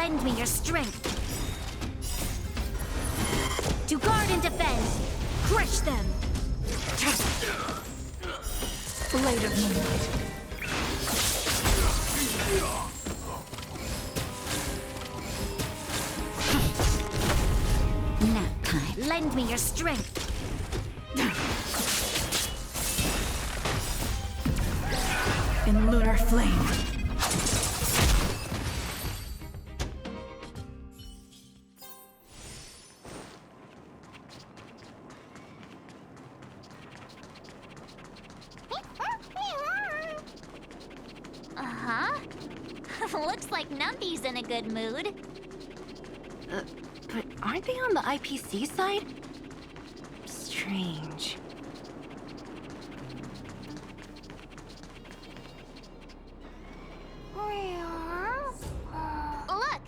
Lend me your strength. To guard and defend. Crush them. Blade of moonlight. Nap time. Lend me your strength. In lunar flame. Looks like Numby's in a good mood. But aren't they on the IPC side? Strange. Look!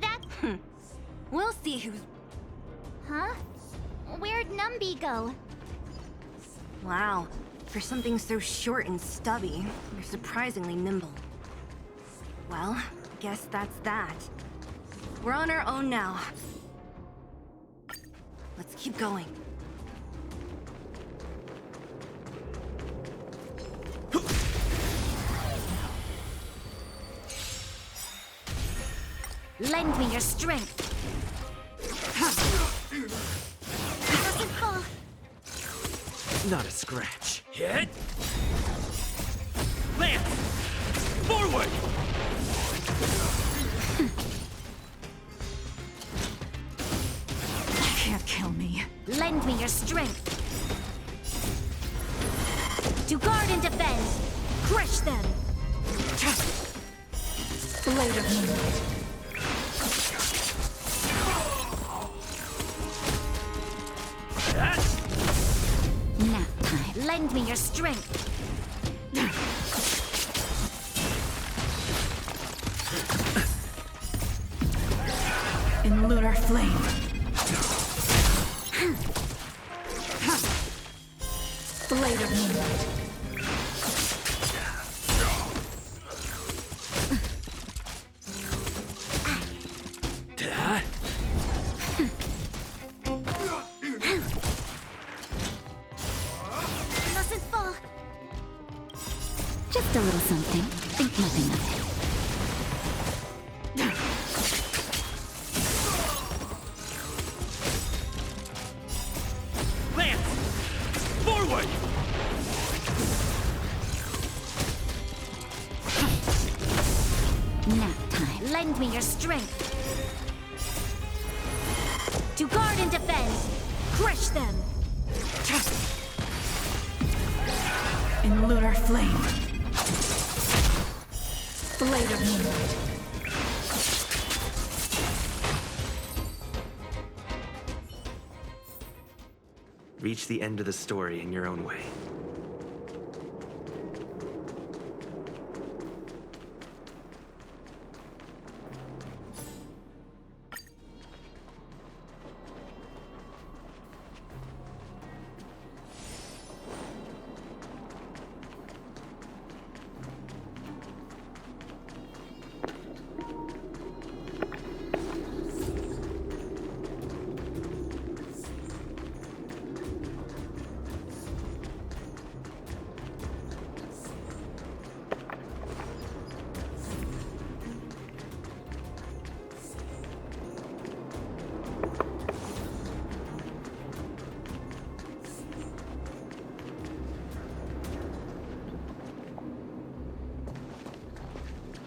That's... We'll see who's... Huh? Where'd Numby go? Wow. For something so short and stubby, you're surprisingly nimble. Well, guess that's that. We're on our own now. Let's keep going. Lend me your strength. Doesn't fall. Not a scratch. Hit! Lance! Forward! Can't kill me. Lend me your strength. To guard and defend. Crush them. Blade of moonlight. Nap time. Lend me your strength. In lunar flame. Blade of moonlight. Mustn't fall. Just a little something. Think nothing of it. Lance! Forward! Nap time. Lend me your strength. To guard and defend. Crush them. In lunar flame. Blade of moonlight. Reach the end of the story in your own way.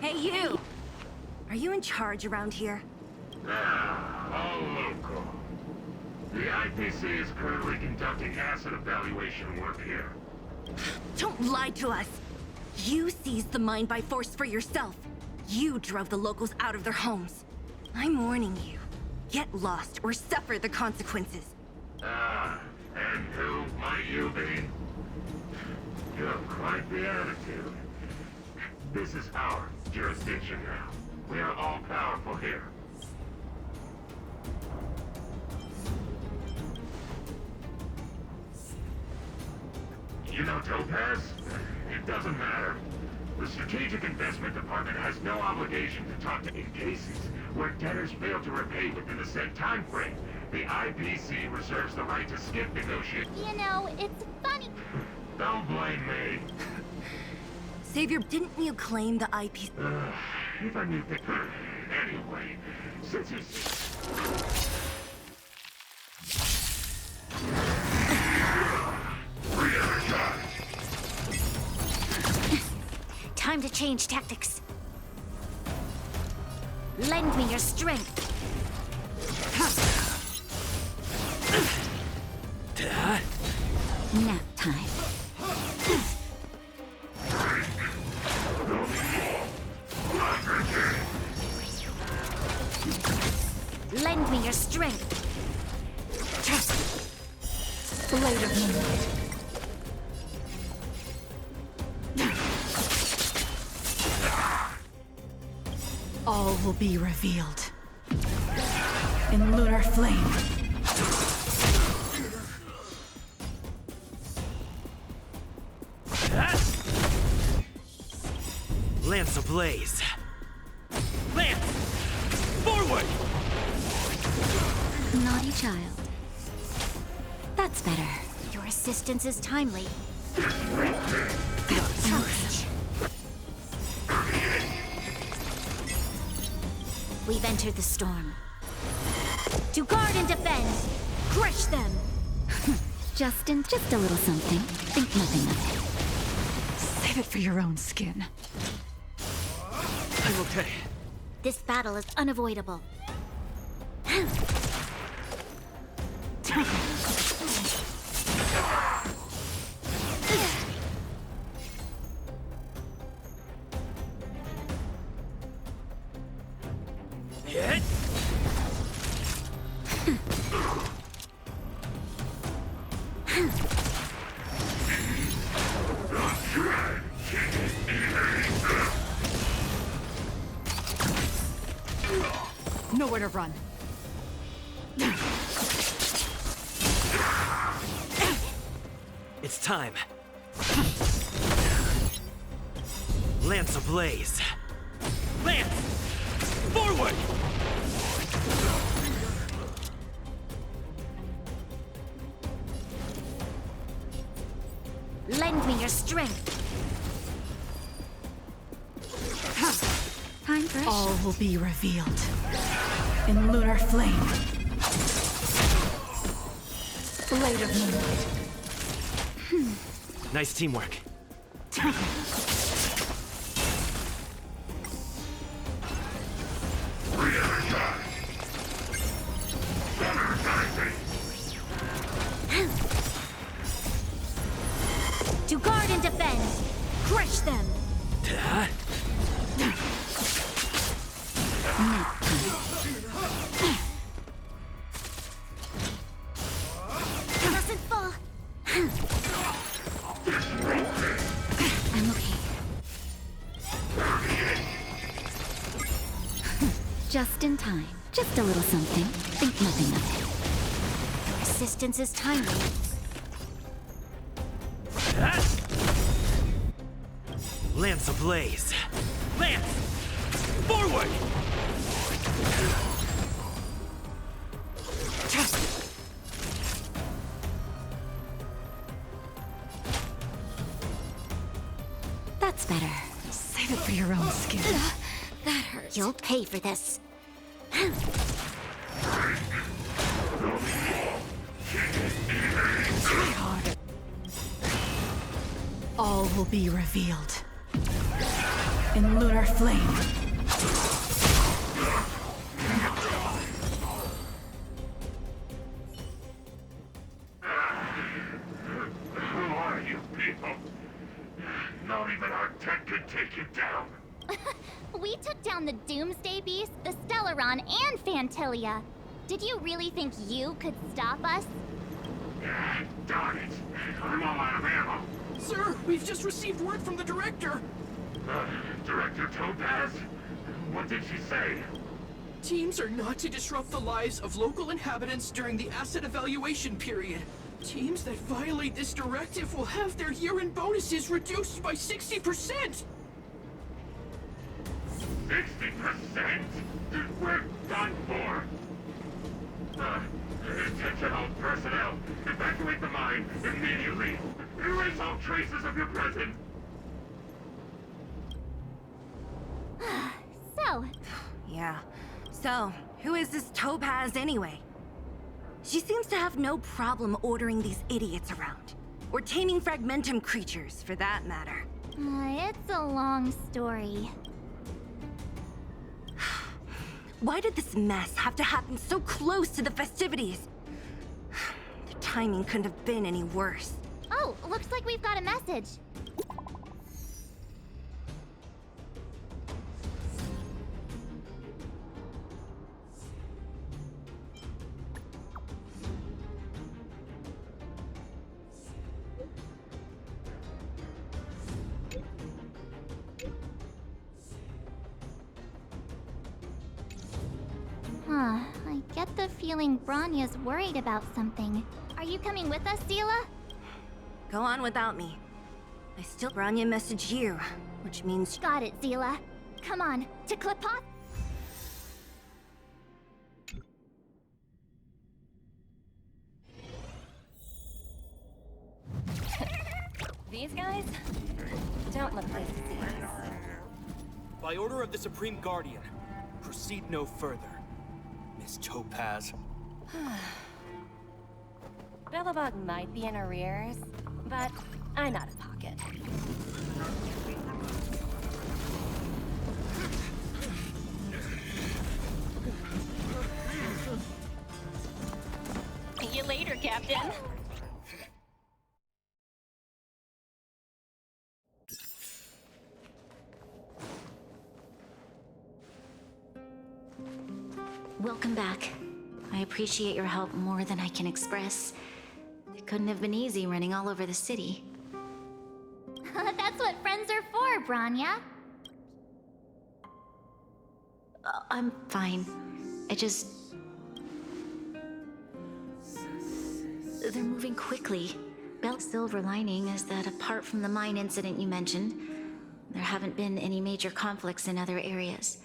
Hey, you! Are you in charge around here? All local. The IPC is currently conducting asset evaluation work here. Don't lie to us! You seized the mine by force for yourself. You drove the locals out of their homes. I'm warning you. Get lost or suffer the consequences. And who might you be? You have quite the attitude. This is our jurisdiction now. We are all powerful here. You know Topaz? It doesn't matter. The Strategic Investment Department has no obligation to talk to in cases where debtors fail to repay within the said time frame. The IPC reserves the right to skip negotiations. You know, it's funny. Don't blame me. Savior, didn't you claim the IP? If I knew that. Anyway, since you... Re-energize. Time to change tactics. Lend me your strength. Nap time. Lend me your strength. Blade of moonlight. All will be revealed in lunar flame. Lance ablaze. Lance! Forward! Naughty child. That's better. Your assistance is timely. We've entered the storm. To guard and defend! Crush them! just a little something. Think nothing of it. Save it for your own skin. I'm okay. This battle is unavoidable. Hit! Nowhere to run. It's time. Lance ablaze. Lance! Forward! Lend me your strength. Time for a All will be revealed in lunar flame. Blade of moonlight. Nice teamwork. Re-energize. Energizing. To guard and defend! Crush them! Nap time. Doesn't fall. I'm okay. Just in time. Just a little something. Think nothing of it. Your assistance is timely. Lance ablaze. Lance! Forward! That's better. Save it for your own skin. That hurts. You'll pay for this. Try harder. All will be revealed in lunar flame. Who are you people? Not even our tech could take you down. We took down the Doomsday Beast, the Stellaron, and Fantilia. Did you really think you could stop us? Darn it. I'm all out of ammo. Sir, we've just received word from the director. Director Topaz? What did she say? Teams are not to disrupt the lives of local inhabitants during the asset evaluation period. Teams that violate this directive will have their year-end bonuses reduced by 60%. 60%? We're done for. Attention all personnel. Evacuate the mine immediately. Erase all traces of your presence. So, Yeah. So, who is this Topaz anyway? She seems to have no problem ordering these idiots around. Or taming fragmentum creatures, for that matter. it's a long story. Why did this mess have to happen so close to the festivities? The timing couldn't have been any worse. Oh, looks like we've got a message. I get the feeling Bronya's worried about something. Are you coming with us, Zila? Go on without me. I still Bronya message you, which means Got it, Zila. Come on, to Klipoth? These guys don't look pleased to see us. By order of the Supreme Guardian, proceed no further. Miss Topaz. Bellabog might be in arrears, but I'm out of pocket. See you later, Captain. Welcome back. I appreciate your help more than I can express. It couldn't have been easy running all over the city. That's what friends are for, Bronya. I'm fine. They're moving quickly. Bell's silver lining is that apart from the mine incident you mentioned, there haven't been any major conflicts in other areas.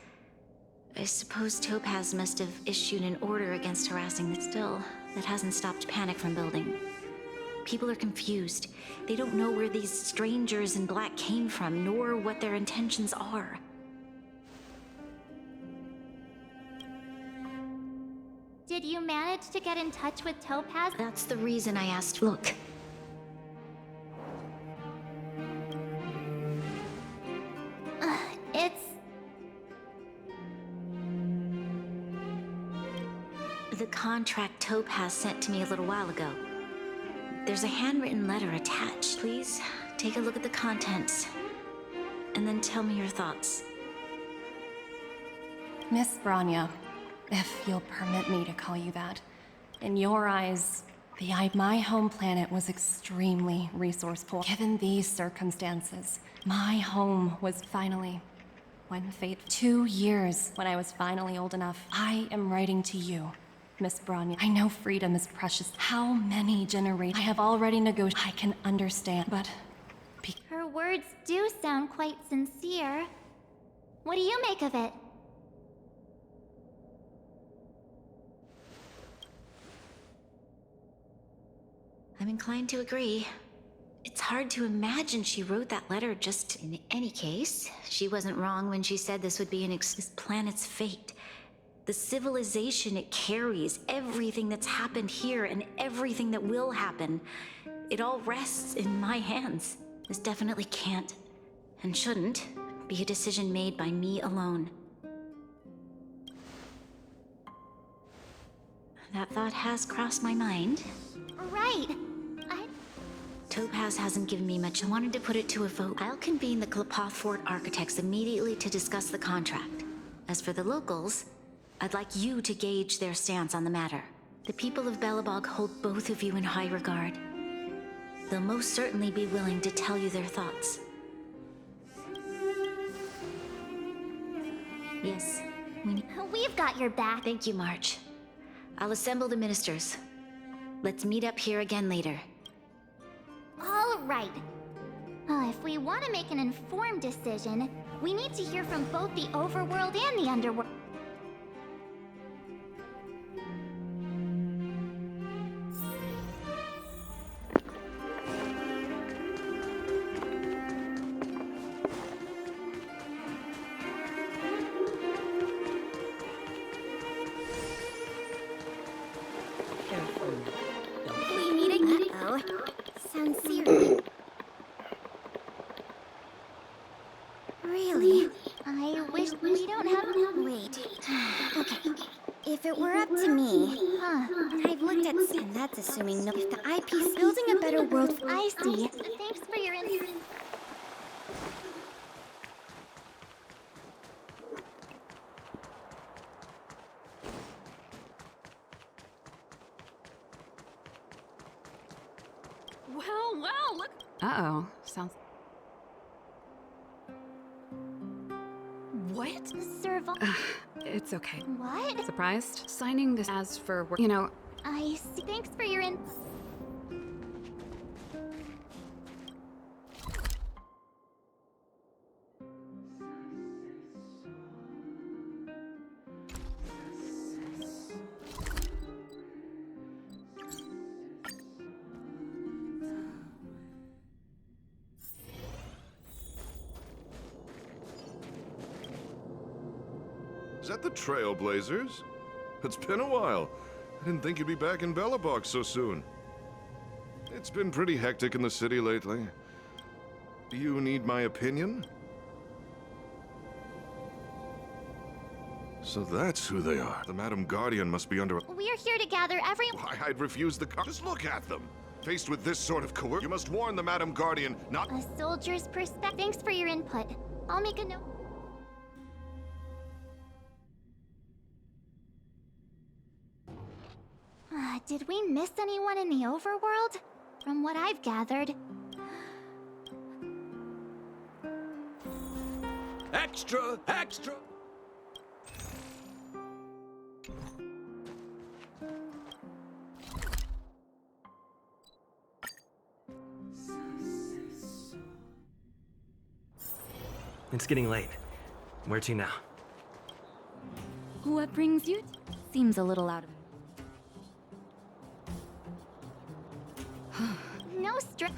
I suppose Topaz must have issued an order against harassing the still. That hasn't stopped panic from building. People are confused. They don't know where these strangers in black came from, nor what their intentions are. Did you manage to get in touch with Topaz? That's the reason I asked. Look. It's... The contract Topaz sent to me a little while ago. There's a handwritten letter attached. Please take a look at the contents, and then tell me your thoughts. Miss Bronya, if you'll permit me to call you that, in your eyes, my home planet was extremely resourceful. Given these circumstances, my home was finally, when fate, 2 years when I was finally old enough, I am writing to you, Miss Bronya. I know freedom is precious. How many generations I have already negotiated, I can understand, but Her words do sound quite sincere. What do you make of it? I'm inclined to agree. It's hard to imagine she wrote that letter just in any case. She wasn't wrong when she said this would be this planet's fate. The civilization it carries, everything that's happened here and everything that will happen, it all rests in my hands. This definitely can't, and shouldn't, be a decision made by me alone. That thought has crossed my mind. Right. Topaz hasn't given me much. I wanted to put it to a vote. I'll convene the Klipoth Fort architects immediately to discuss the contract. As for the locals, I'd like you to gauge their stance on the matter. The people of Bellabog hold both of you in high regard. They'll most certainly be willing to tell you their thoughts. Yes, We've got your back. Thank you, March. I'll assemble the ministers. Let's meet up here again later. All right. If we want to make an informed decision, we need to hear from both the overworld and the underworld. We need a... Uh-oh. Sounds serious. Really? I wish we don't have... Wait. Okay. If it were up to me... I've looked at... And that's assuming no... If the IP's building a better world... I see. Thanks for your input. Well, look. Uh-oh. Sounds... What? Survival. It's okay. What? Surprised? Signing this as for work. You know, I see. Thanks for your input. Is that the Trailblazers? It's been a while. I didn't think you'd be back in Bellabox so soon. It's been pretty hectic in the city lately. Do you need my opinion? So that's who they are. The Madam Guardian must be under... We're here to gather every... Why, I'd refuse the... Just look at them! Faced with this sort of coercion, you must warn the Madam Guardian not... A soldier's perspective. Thanks for your input. I'll make a note. Did we miss anyone in the overworld? From what I've gathered. Extra! Extra! It's getting late. Where to now? What brings you? Seems a little out of... No stress.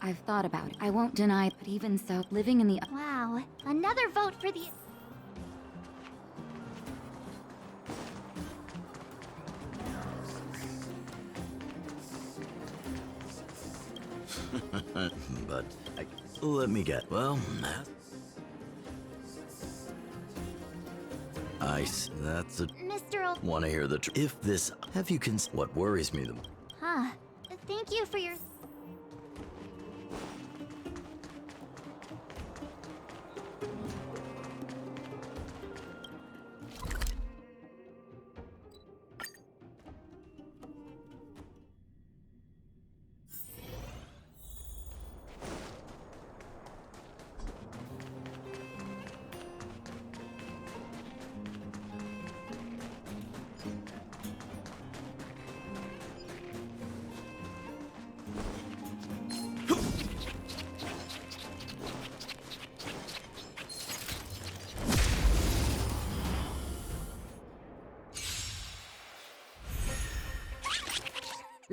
I've thought about it. I won't deny, but even so, living in the... Wow. Another vote for the... But let me get... Well, that's a... Mr. Want to hear the if this... Have you what worries me the... Thank you for your...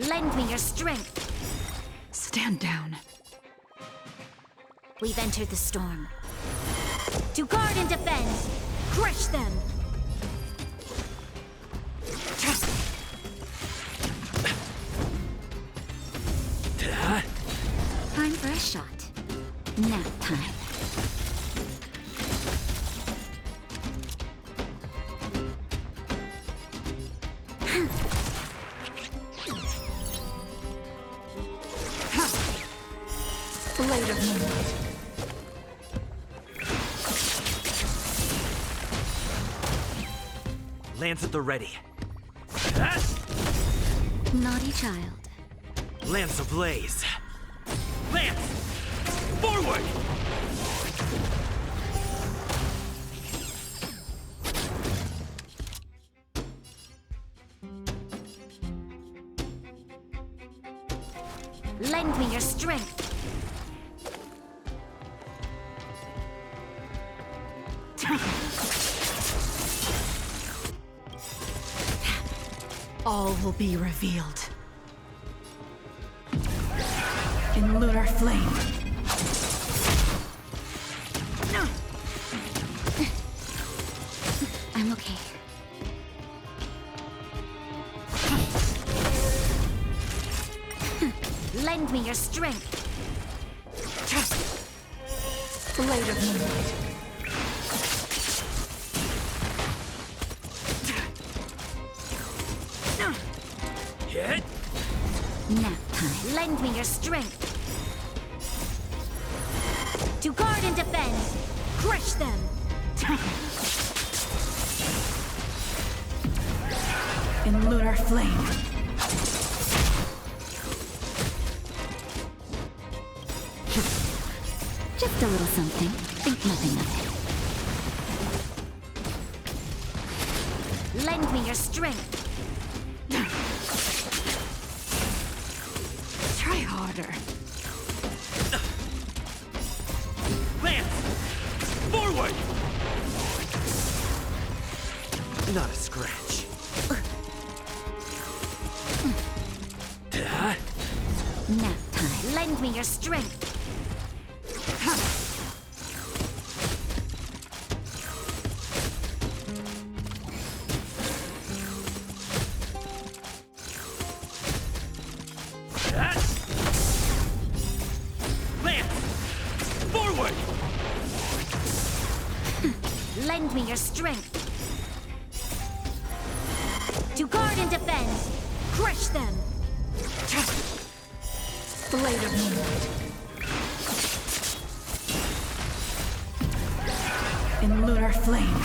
Lend me your strength. Stand down. We've entered the storm. To guard and defend! Crush them! Time for a shot. Nap time. Blade of moonlight. Lance at the ready. Naughty child. Lance ablaze. Lance! Forward! Lend me your strength. All will be revealed. In lunar flame. I'm okay. Lend me your strength. Blade of moonlight. Hit! Nap time. Lend me your strength. To guard and defend. Crush them. In lunar flame. Just a little something. Think nothing of it. Lend me your strength. Try harder. Lance! Forward! Not a scratch. Nap time. Lend me your strength. Lance! Forward! Lend me your strength. To guard and defend. Crush them. Blade of moonlight. In lunar flame.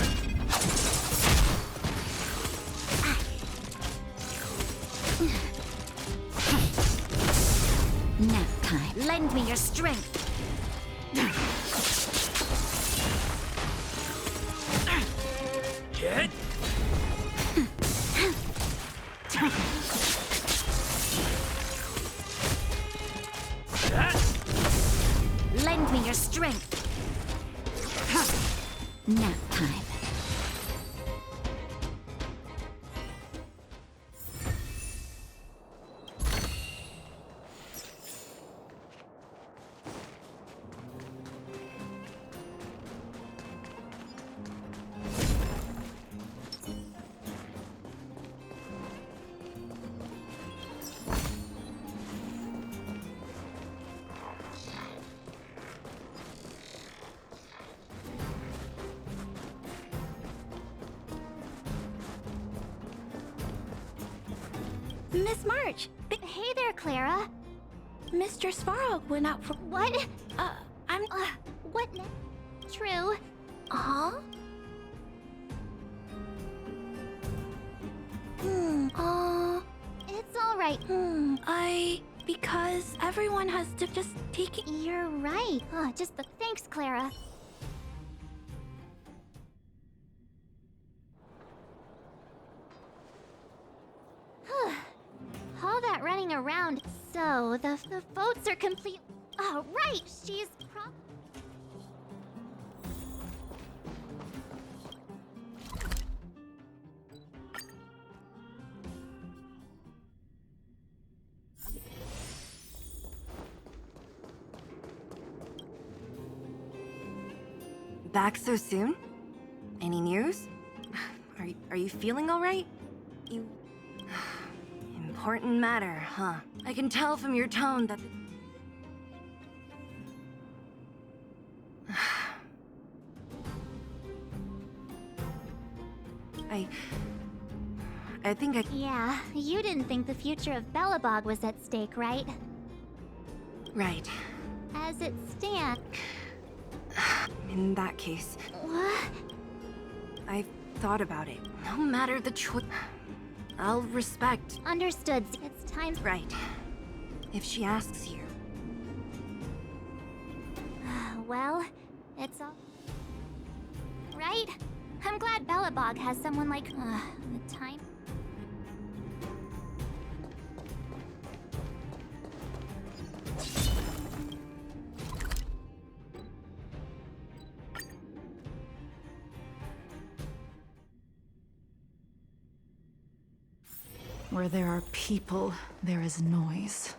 Nap time. Lend me your strength. Hit! Lend me your strength. Nap time. Miss March! Hey there, Clara. Mr. Svarog went out for... What? I'm... What? True. Huh? It's alright. Because everyone has to just take it... You're right. Thanks, Clara. All that running around. So, the votes are complete. Oh, right! She's Back so soon? Any news? Are you feeling all right? You... Important matter, huh? I can tell from your tone that... I think I... Yeah, you didn't think the future of Belobog was at stake, right? Right. As it stands... In that case... What? I've thought about it. No matter the choice... I'll respect... Understood. It's time... Right. If she asks you. Well, it's all... Right? I'm glad Belobog has someone like... the time... Where there are people, there is noise.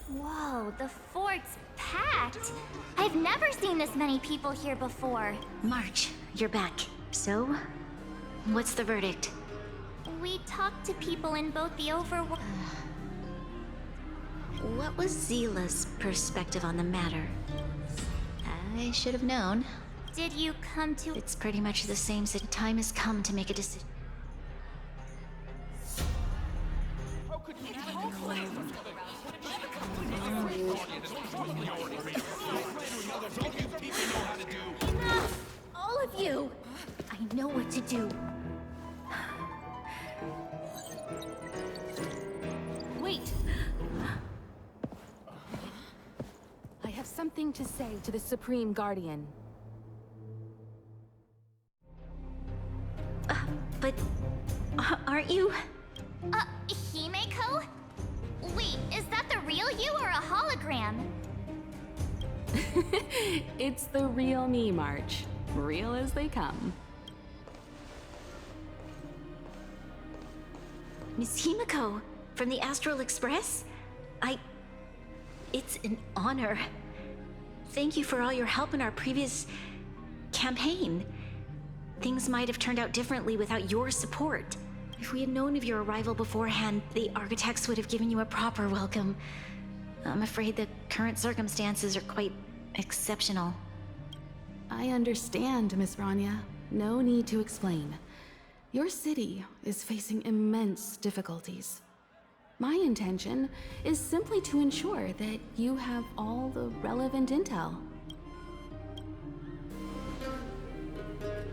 Whoa, the fort's packed. I've never seen this many people here before. March, you're back. So, what's the verdict? We talked to people in both the overworld. What was Zila's perspective on the matter? I should have known. Did you come to? It's pretty much the same. So time has come to make a decision. Enough! All of you! I know what to do. Wait! I have something to say to the Supreme Guardian. But aren't you? Himeko? Wait, is that the real you or a hologram? It's the real me, March. Real as they come. Miss Himeko, from the Astral Express? It's an honor. Thank you for all your help in our previous campaign. Things might have turned out differently without your support. If we had known of your arrival beforehand, the architects would have given you a proper welcome. I'm afraid the current circumstances are quite exceptional. I understand, Miss Rania. No need to explain. Your city is facing immense difficulties. My intention is simply to ensure that you have all the relevant intel.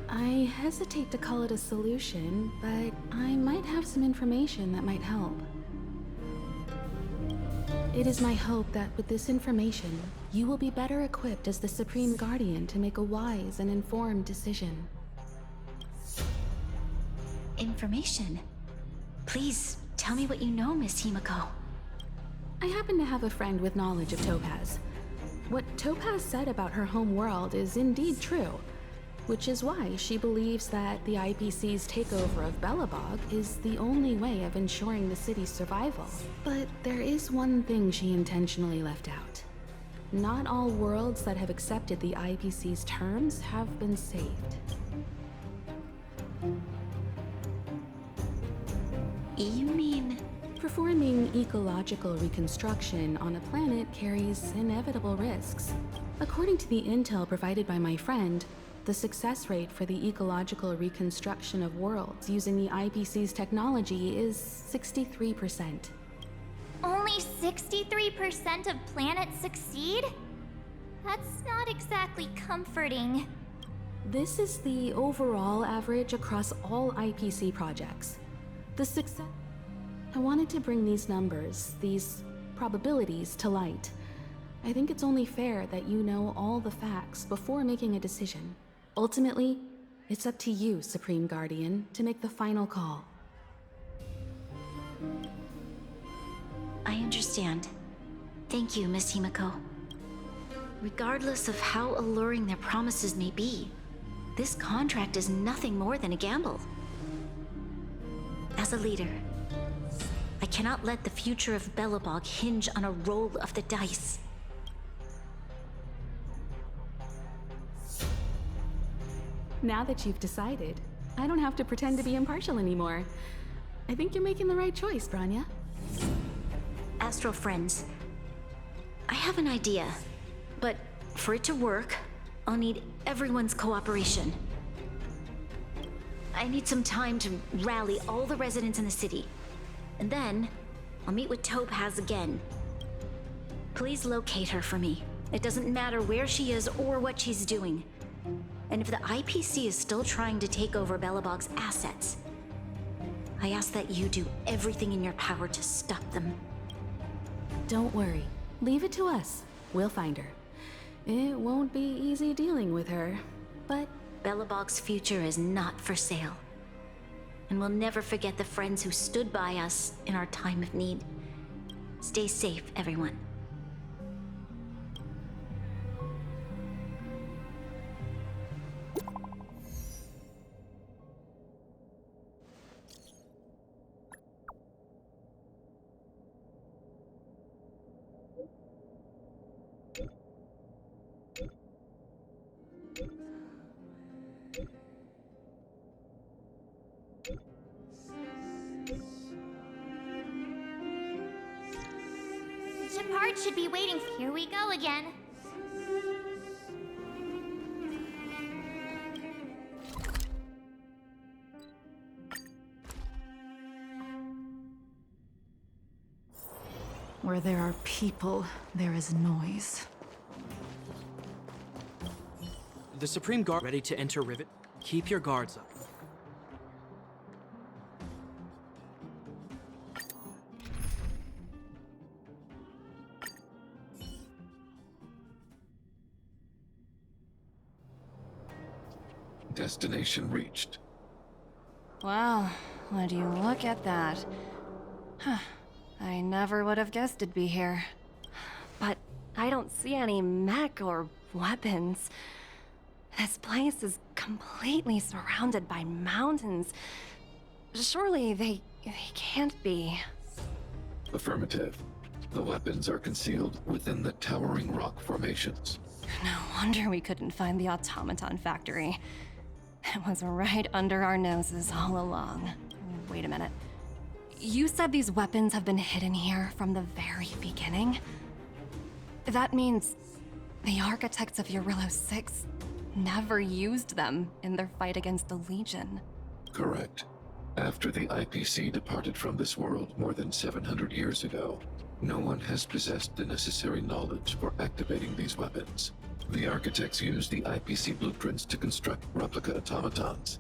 I hesitate to call it a solution, but I might have some information that might help. It is my hope that with this information, you will be better equipped as the Supreme Guardian to make a wise and informed decision. Information? Please, tell me what you know, Miss Himeko. I happen to have a friend with knowledge of Topaz. What Topaz said about her home world is indeed true, which is why she believes that the IPC's takeover of Belobog is the only way of ensuring the city's survival. But there is one thing she intentionally left out. Not all worlds that have accepted the IPC's terms have been saved. You mean? Performing ecological reconstruction on a planet carries inevitable risks. According to the intel provided by my friend, the success rate for the ecological reconstruction of worlds using the IPC's technology is 63%. Only 63% of planets succeed? That's not exactly comforting. This is the overall average across all IPC projects. The success... I wanted to bring these numbers, these probabilities, to light. I think it's only fair that you know all the facts before making a decision. Ultimately, it's up to you, Supreme Guardian, to make the final call. I understand. Thank you, Miss Himeko. Regardless of how alluring their promises may be, this contract is nothing more than a gamble. As a leader, I cannot let the future of Belobog hinge on a roll of the dice. Now that you've decided, I don't have to pretend to be impartial anymore. I think you're making the right choice, Branya. Astral friends, I have an idea, but for it to work, I'll need everyone's cooperation. I need some time to rally all the residents in the city, and then I'll meet with Topaz again. Please locate her for me. It doesn't matter where she is or what she's doing. And if the IPC is still trying to take over Belobog's assets, I ask that you do everything in your power to stop them. Don't worry. Leave it to us. We'll find her. It won't be easy dealing with her, but... Belobog's future is not for sale. And we'll never forget the friends who stood by us in our time of need. Stay safe, everyone. Shepard should be waiting. Here we go again. Where there are people, there is noise. The Supreme Guard ready to enter Rivet. Keep your guards up. Destination reached. Wow, would you look at that? Huh. I never would have guessed it'd be here. But I don't see any mech or weapons. This place is completely surrounded by mountains. Surely they can't be. Affirmative. The weapons are concealed within the towering rock formations. No wonder we couldn't find the automaton factory. It was right under our noses all along. Wait a minute. You said these weapons have been hidden here from the very beginning? That means the architects of Eurillo 6 never used them in their fight against the Legion. Correct. After the IPC departed from this world more than 700 years ago, no one has possessed the necessary knowledge for activating these weapons. The architects used the IPC blueprints to construct replica automatons.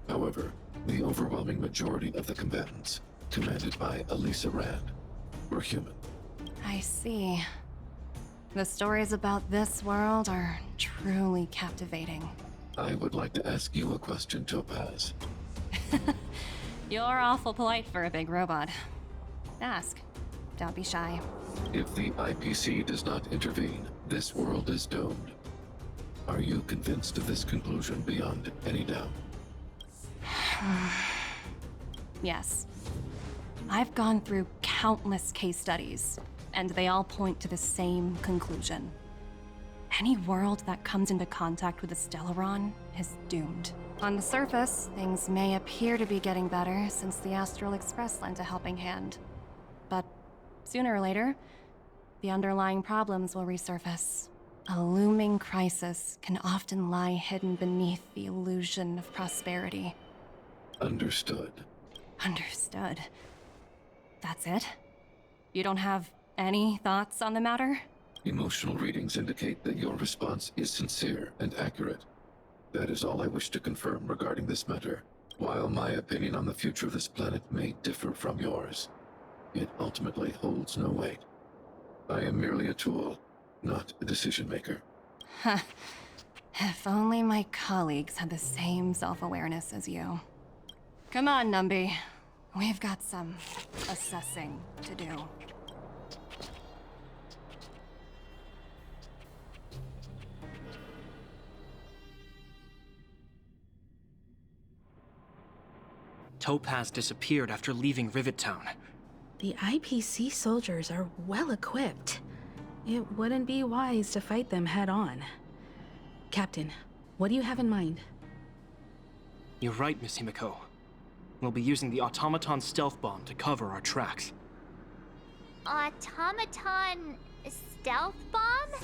However, the overwhelming majority of the combatants, commanded by Elisa Rand, were human. I see. The stories about this world are truly captivating. I would like to ask you a question, Topaz. You're awful polite for a big robot. Ask. Don't be shy. If the IPC does not intervene, this world is doomed. Are you convinced of this conclusion beyond any doubt? Yes. I've gone through countless case studies, and they all point to the same conclusion. Any world that comes into contact with a Stellaron is doomed. On the surface, things may appear to be getting better since the Astral Express lent a helping hand. But sooner or later, the underlying problems will resurface. A looming crisis can often lie hidden beneath the illusion of prosperity. Understood. Understood. That's it? You don't have any thoughts on the matter? Emotional readings indicate that your response is sincere and accurate. That is all I wish to confirm regarding this matter. While my opinion on the future of this planet may differ from yours, it ultimately holds no weight. I am merely a tool, not a decision maker. Huh. If only my colleagues had the same self-awareness as you. Come on, Numby. We've got some assessing to do. Topaz disappeared after leaving Rivet Town. The IPC soldiers are well equipped. It wouldn't be wise to fight them head on. Captain, what do you have in mind? You're right, Miss Himiko. We'll be using the automaton stealth bomb to cover our tracks. Automaton stealth bomb?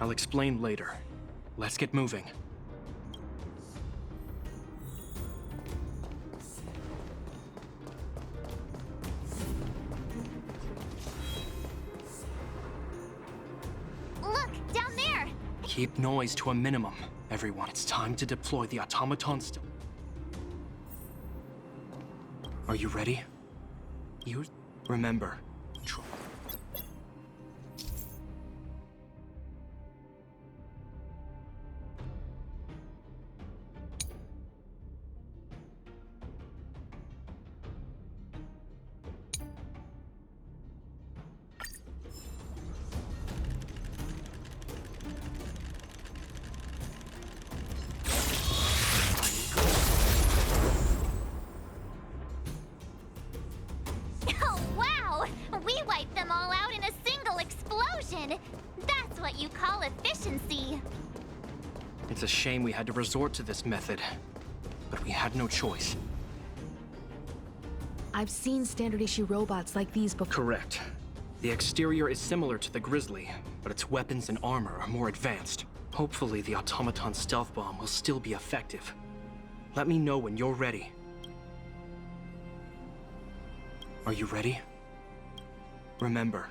I'll explain later. Let's get moving. Look, down there! Keep noise to a minimum, everyone. It's time to deploy the automaton stealth. Are you ready? Remember. It's a shame we had to resort to this method, but we had no choice. I've seen standard issue robots like these before. Correct. The exterior is similar to the Grizzly, but its weapons and armor are more advanced. Hopefully the automaton stealth bomb will still be effective. Let me know when you're ready. Are you ready? Remember,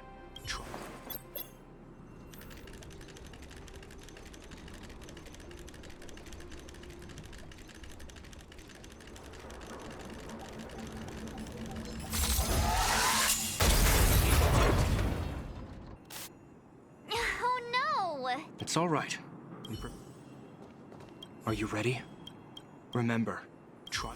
it's all right. Are you ready? Remember, try.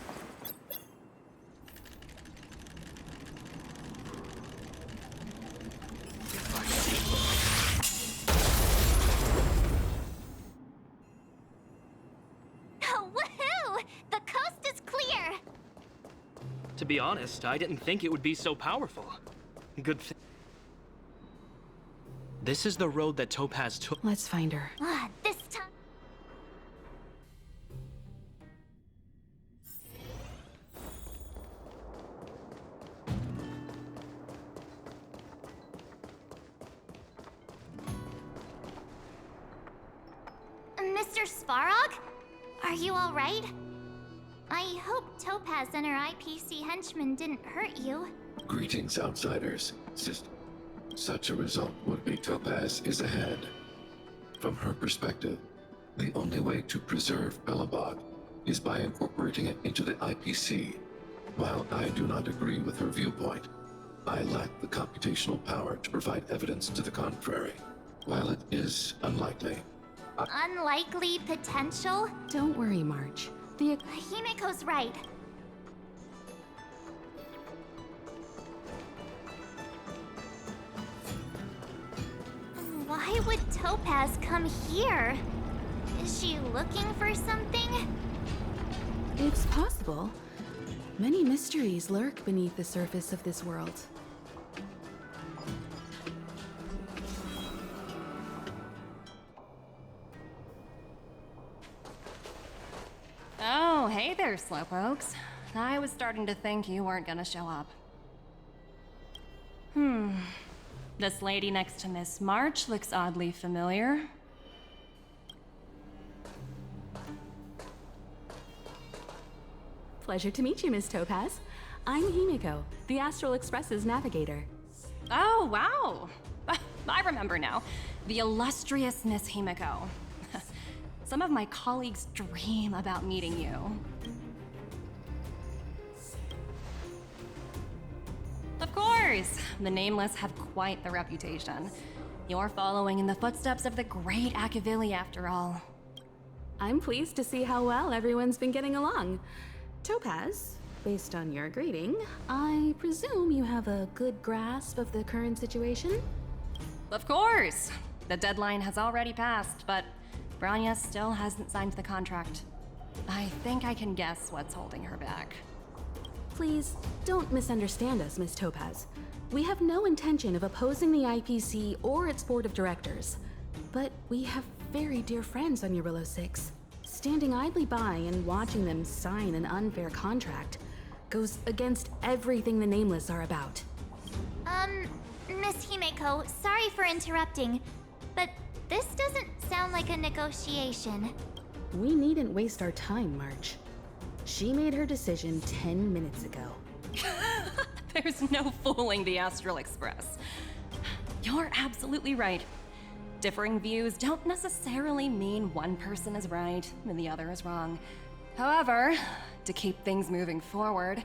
Woohoo! The coast is clear! To be honest, I didn't think it would be so powerful. Good thing. This is the road that Topaz took. Let's find her. This time. Mr. Svarog? Are you all right? I hope Topaz and her IPC henchmen didn't hurt you. Greetings, outsiders. Such a result would be Topaz is ahead. From her perspective, the only way to preserve Belobog is by incorporating it into the IPC. While I do not agree with her viewpoint, I lack the computational power to provide evidence to the contrary. While it is unlikely, Unlikely potential? Don't worry, March. Himiko's right. Why would Topaz come here? Is she looking for something? It's possible. Many mysteries lurk beneath the surface of this world. Oh, hey there, slowpokes. I was starting to think you weren't gonna show up. This lady next to Miss March looks oddly familiar. Pleasure to meet you, Miss Topaz. I'm Himiko, the Astral Express's navigator. Oh, wow! I remember now. The illustrious Miss Himiko. Some of my colleagues dream about meeting you. Of course! The Nameless have quite the reputation. You're following in the footsteps of the great Akavili, after all. I'm pleased to see how well everyone's been getting along. Topaz, based on your greeting, I presume you have a good grasp of the current situation? Of course! The deadline has already passed, but Branya still hasn't signed the contract. I think I can guess what's holding her back. Please, don't misunderstand us, Miss Topaz. We have no intention of opposing the IPC or its board of directors. But we have very dear friends on Eurillo 6. Standing idly by and watching them sign an unfair contract goes against everything the Nameless are about. Miss Himeko, sorry for interrupting, but this doesn't sound like a negotiation. We needn't waste our time, March. She made her decision 10 minutes ago. There's no fooling the Astral Express. You're absolutely right. Differing views don't necessarily mean one person is right and the other is wrong. However, to keep things moving forward,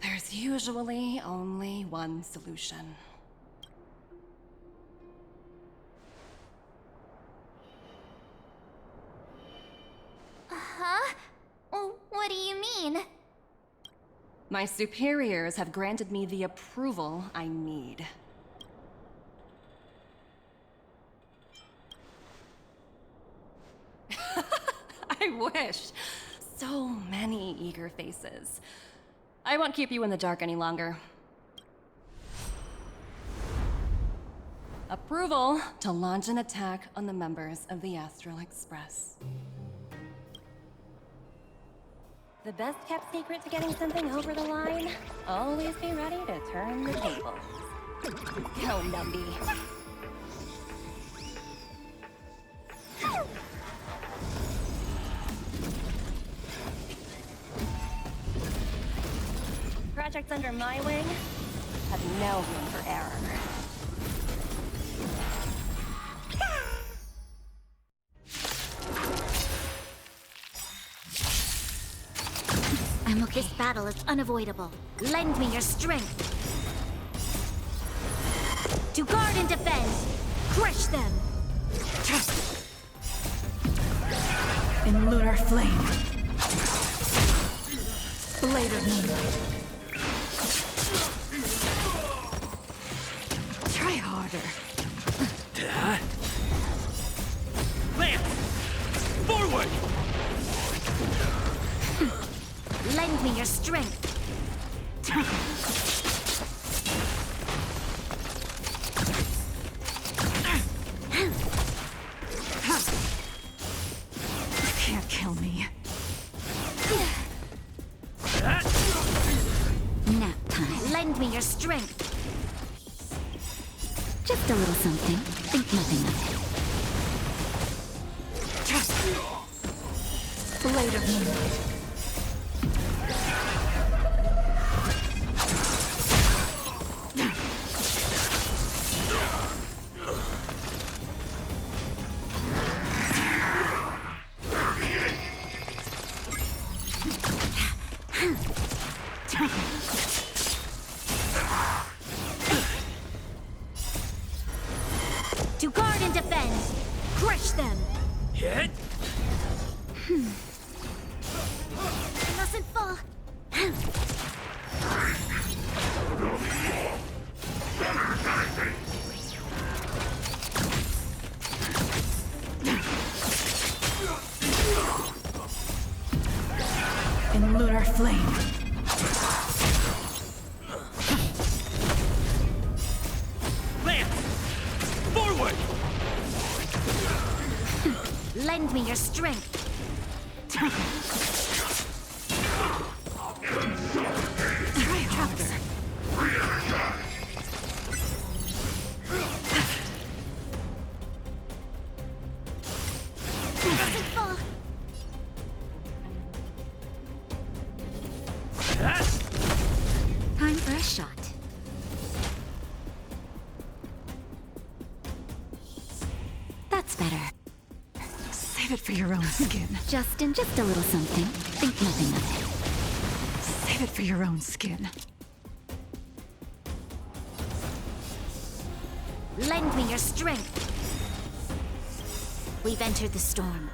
there's usually only one solution. Huh? What do you mean? My superiors have granted me the approval I need. I wish. So many eager faces. I won't keep you in the dark any longer. Approval to launch an attack on the members of the Astral Express. The best kept secret to getting something over the line? Always be ready to turn the tables. Go, Numby. Projects under my wing have no room for error. This battle is unavoidable. Lend me your strength. To guard and defend. Crush them. In lunar flame. Blade of moonlight. Try harder. Lance! Forward! Lend me your strength. You can't kill me. Nap time. Lend me your strength. Just a little something. Think nothing of it. Blade of moonlight. To guard and defend. Crush them. Hit! I mustn't fall. In lunar flame. Lance! Forward! Lend me your strength. Try harder. Mustn't fall. Time for a shot. That's better. Save it for your own skin. Just a little something. Think nothing of it. Save it for your own skin. Lend me your strength. We've entered the storm.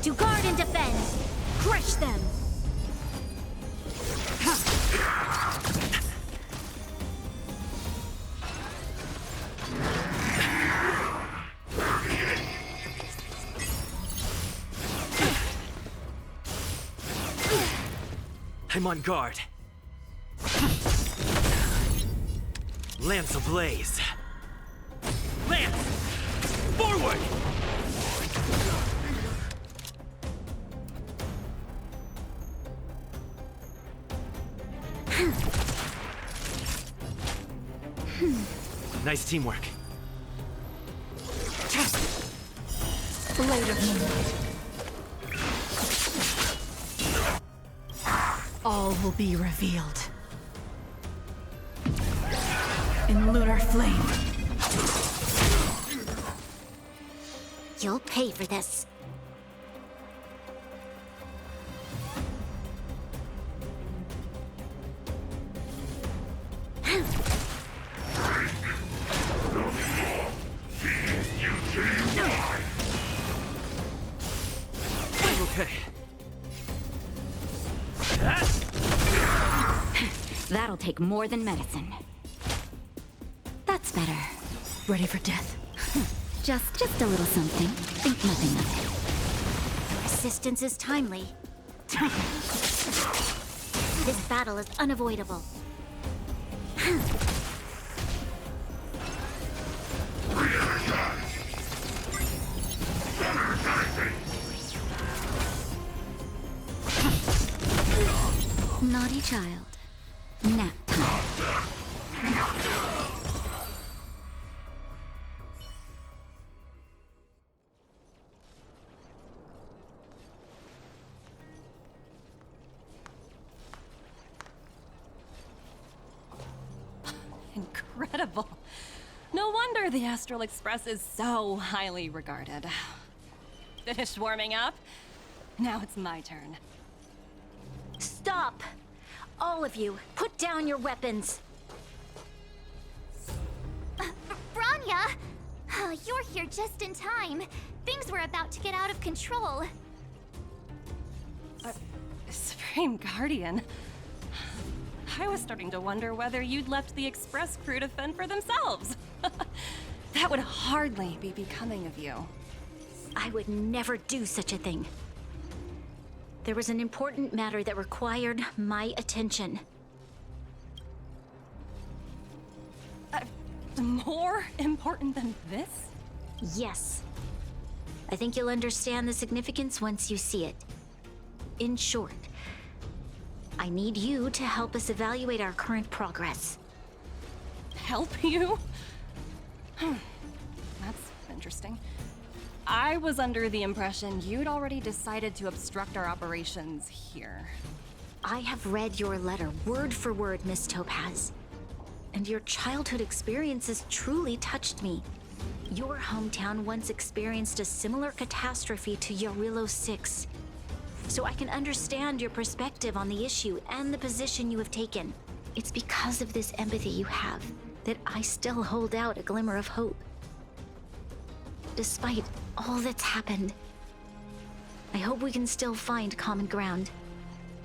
To guard and defend. Crush them. I'm on guard. Lance ablaze. Lance! Forward! Nice teamwork. Blade of moonlight. All will be revealed. In lunar flame. You'll pay for this. I'm okay. That'll take more than medicine. That's better. Ready for death? Just a little something. Think nothing of it. Resistance is timely. This battle is unavoidable. Naughty child. Nap time. Incredible. No wonder the Astral Express is so highly regarded. Finished warming up? Now it's my turn. Stop! All of you, put down your weapons! Branya! You're here just in time. Things were about to get out of control. Supreme Guardian. I was starting to wonder whether you'd left the Express crew to fend for themselves. That would hardly be becoming of you. I would never do such a thing. There was an important matter that required my attention. More important than this? Yes. I think you'll understand the significance once you see it. In short, I need you to help us evaluate our current progress. Help you? That's interesting. I was under the impression you'd already decided to obstruct our operations here. I have read your letter word for word, Miss Topaz. And your childhood experiences truly touched me. Your hometown once experienced a similar catastrophe to Yorilo 6. So I can understand your perspective on the issue and the position you have taken. It's because of this empathy you have that I still hold out a glimmer of hope. Despite all that's happened, I hope we can still find common ground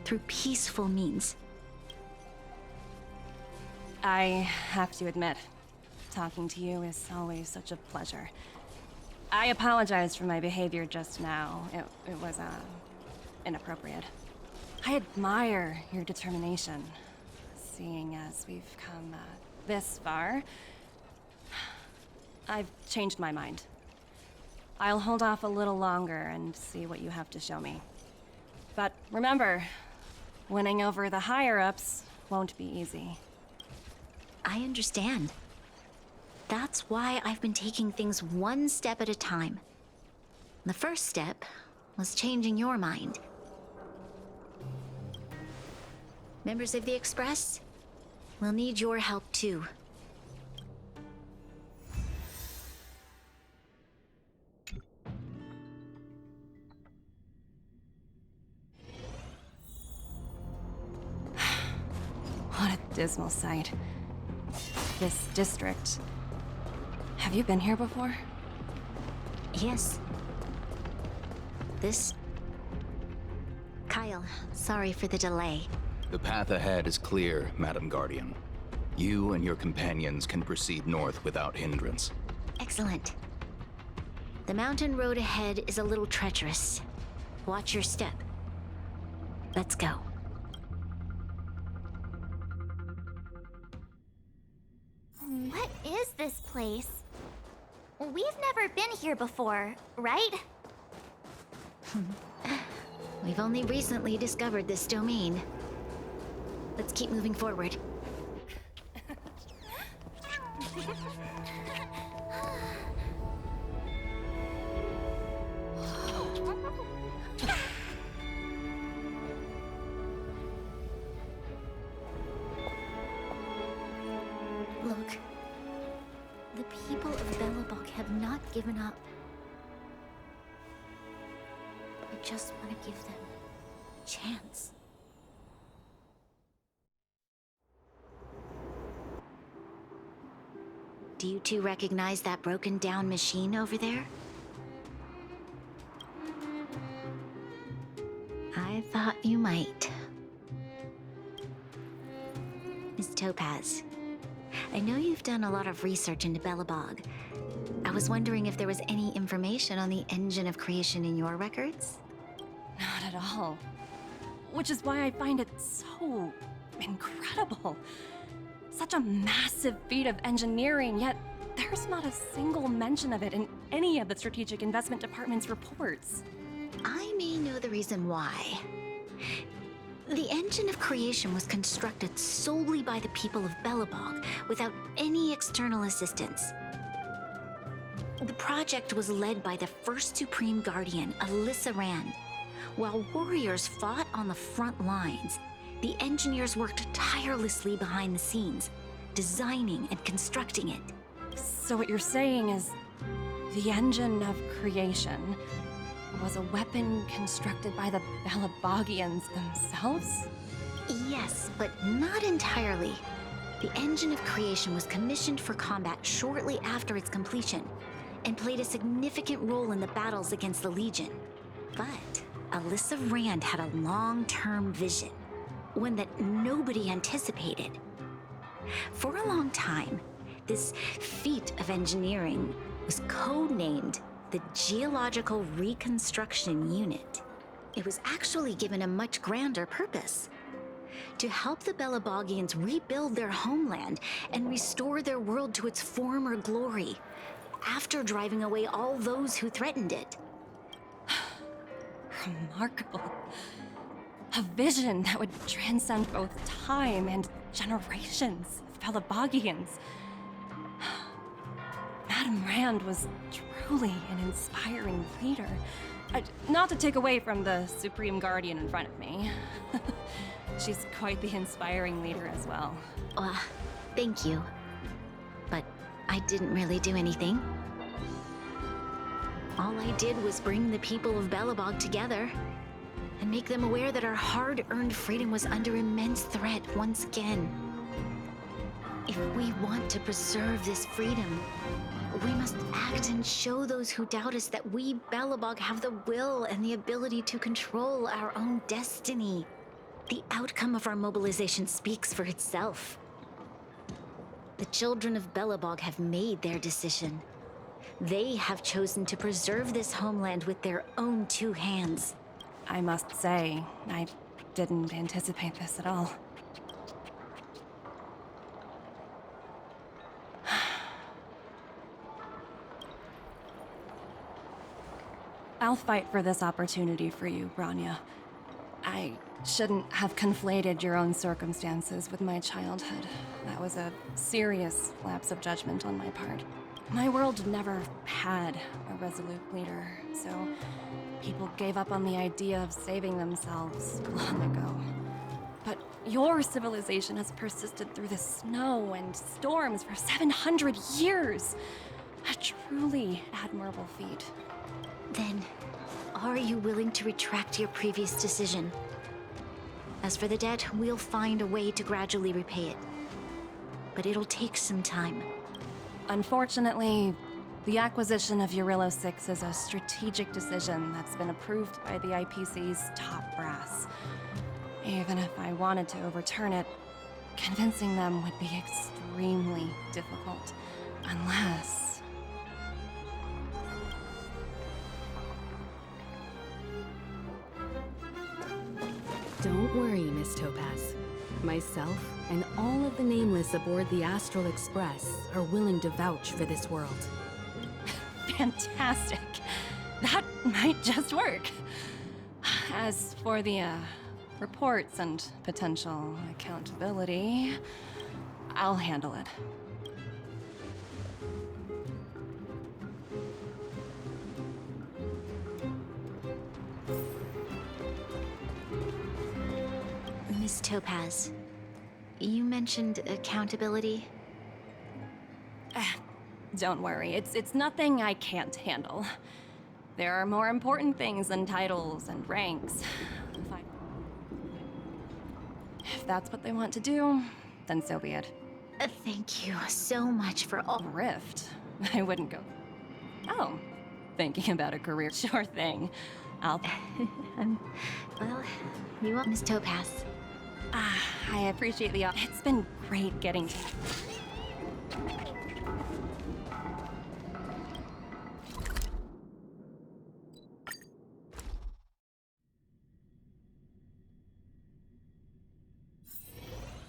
through peaceful means. I have to admit, talking to you is always such a pleasure. I apologize for my behavior just now. It was, inappropriate. I admire your determination, seeing as we've come, this far. I've changed my mind. I'll hold off a little longer and see what you have to show me. But remember, winning over the higher-ups won't be easy. I understand. That's why I've been taking things one step at a time. The first step was changing your mind. Members of the Express, we'll need your help too. What a dismal sight. This district. Have you been here before? Yes. Kyle, sorry for the delay. The path ahead is clear, Madam Guardian. You and your companions can proceed north without hindrance. Excellent. The mountain road ahead is a little treacherous. Watch your step. Let's go. What is this place? We've never been here before, right? We've only recently discovered this domain. Let's keep moving forward. Look. The people of Belobog have not given up. I just want to give them a chance. Do you two recognize that broken down machine over there? I thought you might. Miss Topaz, I know you've done a lot of research into Belobog. I was wondering if there was any information on the engine of creation in your records? Not at all. Which is why I find it so incredible. Such a massive feat of engineering, yet there's not a single mention of it in any of the Strategic Investment Department's reports. I may know the reason why. The engine of creation was constructed solely by the people of Belobog, without any external assistance. The project was led by the first Supreme Guardian, Alyssa Rand. While warriors fought on the front lines, the engineers worked tirelessly behind the scenes, designing and constructing it. So what you're saying is, the engine of creation was a weapon constructed by the Belabogians themselves? Yes, but not entirely. The engine of creation was commissioned for combat shortly after its completion, and played a significant role in the battles against the Legion. But Alyssa Rand had a long-term vision, one that nobody anticipated. For a long time, this feat of engineering was codenamed the Geological Reconstruction Unit. It was actually given a much grander purpose: to help the Belabogians rebuild their homeland and restore their world to its former glory, after driving away all those who threatened it. Remarkable. A vision that would transcend both time and generations of Belabogians. Madame Rand was truly an inspiring leader. Not to take away from the Supreme Guardian in front of me. She's quite the inspiring leader as well. Thank you. But I didn't really do anything. All I did was bring the people of Belobog together and make them aware that our hard-earned freedom was under immense threat once again. If we want to preserve this freedom, we must act and show those who doubt us that we, Belobog, have the will and the ability to control our own destiny. The outcome of our mobilization speaks for itself. The children of Belobog have made their decision. They have chosen to preserve this homeland with their own two hands. I must say, I didn't anticipate this at all. I'll fight for this opportunity for you, Branya. I shouldn't have conflated your own circumstances with my childhood. That was a serious lapse of judgment on my part. My world never had a resolute leader, so people gave up on the idea of saving themselves long ago. But your civilization has persisted through the snow and storms for 700 years. A truly admirable feat. Then, are you willing to retract your previous decision? As for the debt, we'll find a way to gradually repay it. But it'll take some time. Unfortunately, the acquisition of Urilla 6 is a strategic decision that's been approved by the IPC's top brass. Even if I wanted to overturn it, convincing them would be extremely difficult. Unless... Don't worry, Miss Topaz. Myself and all of the Nameless aboard the Astral Express are willing to vouch for this world. Fantastic. That might just work. As for the, reports and potential accountability, I'll handle it. Miss Topaz, you mentioned accountability. Don't worry, it's nothing I can't handle. There are more important things than titles and ranks. If that's what they want to do, then so be it. Thank you so much for all— Rift? I wouldn't go. Oh, thinking about a career? Sure thing. I'll... well, you want Miss Topaz. I appreciate the offer. It's been great getting to...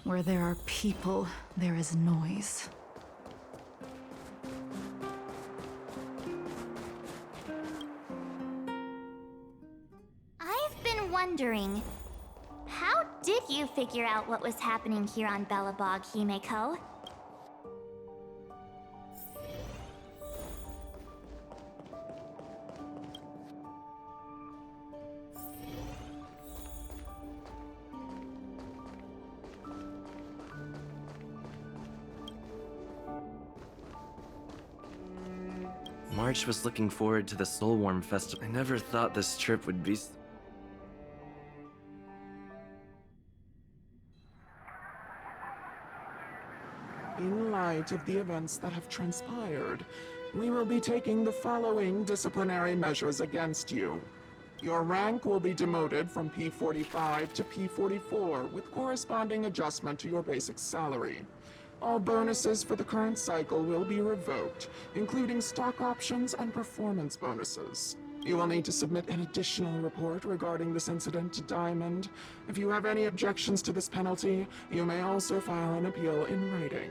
Where there are people, there is noise. I've been wondering, how Did you figure out what was happening here on Belobog, Himeko? March was looking forward to the Soulwarm Festival. I never thought this trip would be... In light of the events that have transpired, we will be taking the following disciplinary measures against you. Your rank will be demoted from P45 to P44 with corresponding adjustment to your basic salary. All bonuses for the current cycle will be revoked, including stock options and performance bonuses. You will need to submit an additional report regarding this incident to Diamond. If you have any objections to this penalty, you may also file an appeal in writing.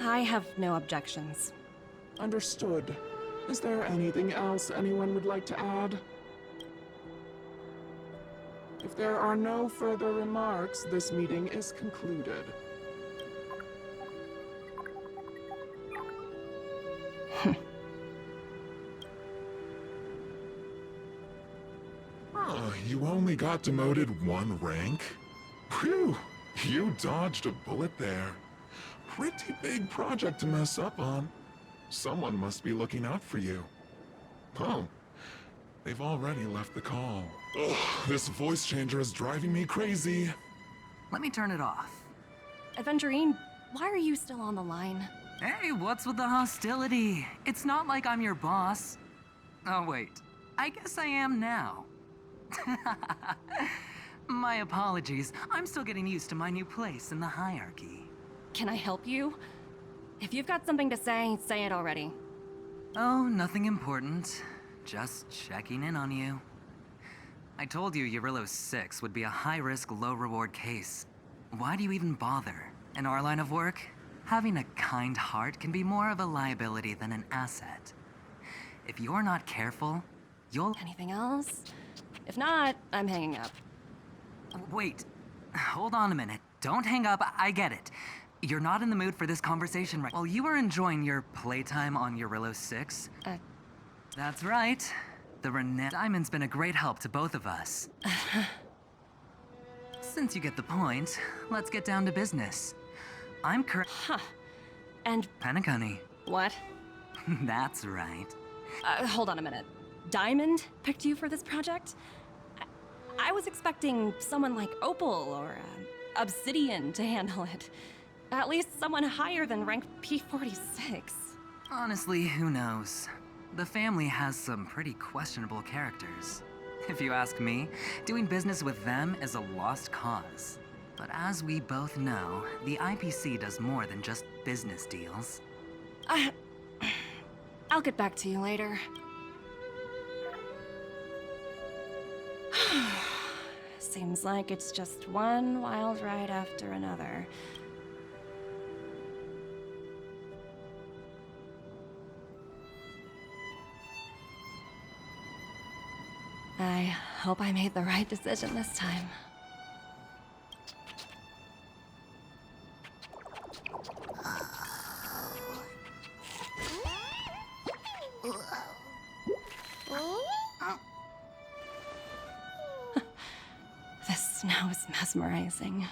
I have no objections. Understood. Is there anything else anyone would like to add? If there are no further remarks, this meeting is concluded. You only got demoted 1 rank? Phew, you dodged a bullet there. Pretty big project to mess up on. Someone must be looking out for you. Oh, they've already left the call. Ugh, this voice changer is driving me crazy. Let me turn it off. Aventurine, why are you still on the line? Hey, what's with the hostility? It's not like I'm your boss. Oh, wait. I guess I am now. My apologies. I'm still getting used to my new place in the hierarchy. Can I help you? If you've got something to say it already. Oh, nothing important. Just checking in on you. I told you Eurillo 6 would be a high-risk, low-reward case. Why do you even bother? In our line of work, having a kind heart can be more of a liability than an asset. If you're not careful, you'll... Anything else? If not, I'm hanging up. Wait. Hold on a minute. Don't hang up. I get it. You're not in the mood for this conversation right... While you were enjoying your playtime on Eurillo 6... That's right. The renowned Diamond's been a great help to both of us. Since you get the point, let's get down to business. I'm And... Penacony. What? That's right. Hold on a minute. Diamond picked you for this project? I was expecting someone like Opal or Obsidian to handle it. At least someone higher than rank P46. Honestly, who knows? The family has some pretty questionable characters. If you ask me, doing business with them is a lost cause. But as we both know, the IPC does more than just business deals. I'll get back to you later. Seems like it's just one wild ride after another. I hope I made the right decision this time. This snow is mesmerizing.